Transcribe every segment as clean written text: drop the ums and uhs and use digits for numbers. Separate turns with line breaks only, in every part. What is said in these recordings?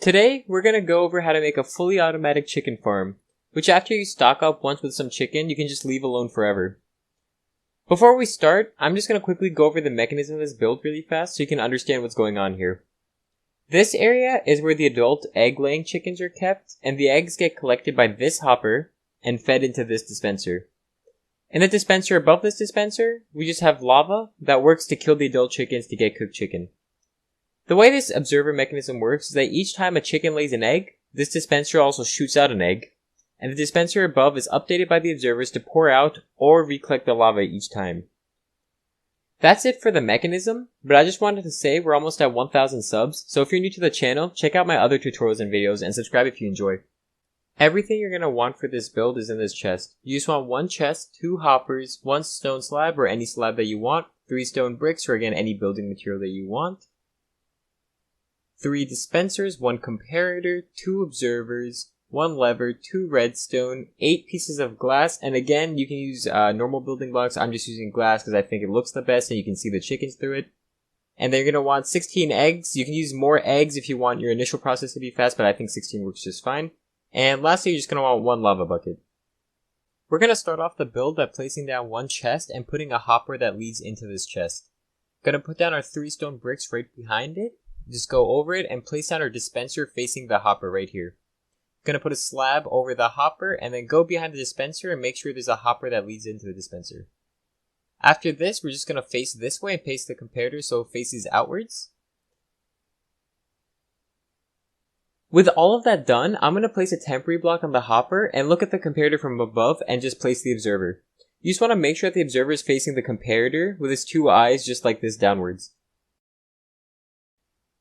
Today, we're going to go over how to make a fully automatic chicken farm, which after you stock up once with some chicken, you can just leave alone forever. Before we start, I'm just going to quickly go over the mechanism of this build really fast so you can understand what's going on here. This area is where the adult egg-laying chickens are kept, and the eggs get collected by this hopper and fed into this dispenser. In the dispenser above this dispenser, we just have lava that works to kill the adult chickens to get cooked chicken. The way this observer mechanism works is that each time a chicken lays an egg, this dispenser also shoots out an egg, and the dispenser above is updated by the observers to pour out or recollect the lava each time. That's it for the mechanism, but I just wanted to say we're almost at 1,000 subs, so if you're new to the channel, check out my other tutorials and videos and subscribe if you enjoy. Everything you're going to want for this build is in this chest. You just want one chest, 2 hoppers, 1 stone slab or any slab that you want, 3 stone bricks or again any building material that you want, 3 dispensers, 1 comparator, 2 observers, 1 lever, 2 redstone, 8 pieces of glass, and again you can use normal building blocks. I'm just using glass because I think it looks the best and you can see the chickens through it. And then you're going to want 16 eggs. You can use more eggs if you want your initial process to be fast, but I think 16 works just fine. And lastly, you're just going to want 1 lava bucket. We're going to start off the build by placing down 1 chest and putting a hopper that leads into this chest. Going to put down our 3 stone bricks right behind it. Just go over it and place down our dispenser facing the hopper right here. Going to put a slab over the hopper and then go behind the dispenser and make sure there's a hopper that leads into the dispenser. After this, we're just going to face this way and paste the comparator so it faces outwards. With all of that done, I'm going to place a temporary block on the hopper and look at the comparator from above and just place the observer. You just want to make sure that the observer is facing the comparator with its 2 eyes just like this downwards.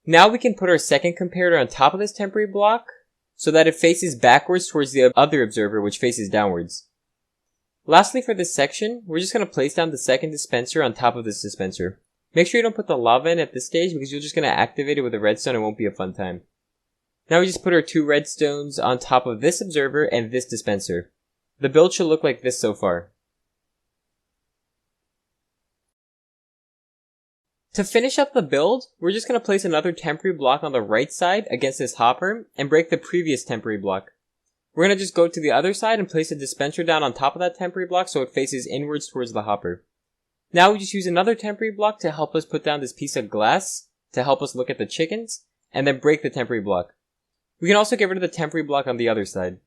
Now we can put our second comparator on top of this temporary block so that it faces backwards towards the other observer which faces downwards. Lastly for this section, we're just going to place down the second dispenser on top of this dispenser. Make sure you don't put the lava in at this stage because you're just going to activate it with a redstone and it won't be a fun time. Now we just put our 2 redstones on top of this observer and this dispenser. The build should look like this so far. To finish up the build, we're just going to place another temporary block on the right side against this hopper and break the previous temporary block. We're going to just go to the other side and place a dispenser down on top of that temporary block so it faces inwards towards the hopper. Now we just use another temporary block to help us put down this piece of glass to help us look at the chickens and then break the temporary block. We can also get rid of the temporary block on the other side.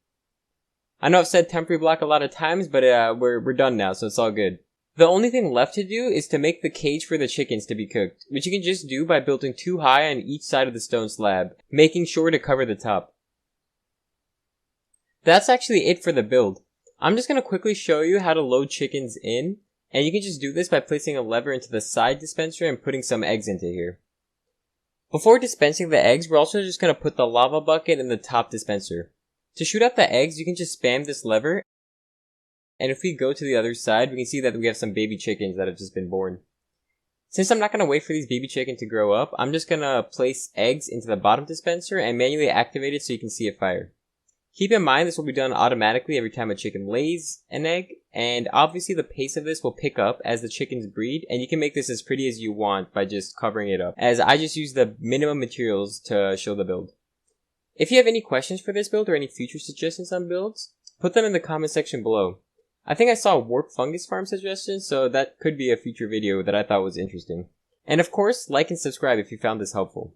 I know I've said temporary block a lot of times, but we're done now, so it's all good. The only thing left to do is to make the cage for the chickens to be cooked, which you can just do by building 2 high on each side of the stone slab, making sure to cover the top. That's actually it for the build. I'm just going to quickly show you how to load chickens in, and you can just do this by placing a lever into the side dispenser and putting some eggs into here. Before dispensing the eggs, we're also just going to put the lava bucket in the top dispenser. To shoot out the eggs, you can just spam this lever. And if we go to the other side, we can see that we have some baby chickens that have just been born. Since I'm not going to wait for these baby chickens to grow up, I'm just going to place eggs into the bottom dispenser and manually activate it so you can see it fire. Keep in mind this will be done automatically every time a chicken lays an egg, and obviously the pace of this will pick up as the chickens breed, and you can make this as pretty as you want by just covering it up, as I just use the minimum materials to show the build. If you have any questions for this build or any future suggestions on builds, put them in the comment section below. I think I saw a warp fungus farm suggestion, so that could be a future video that I thought was interesting. And of course, like and subscribe if you found this helpful.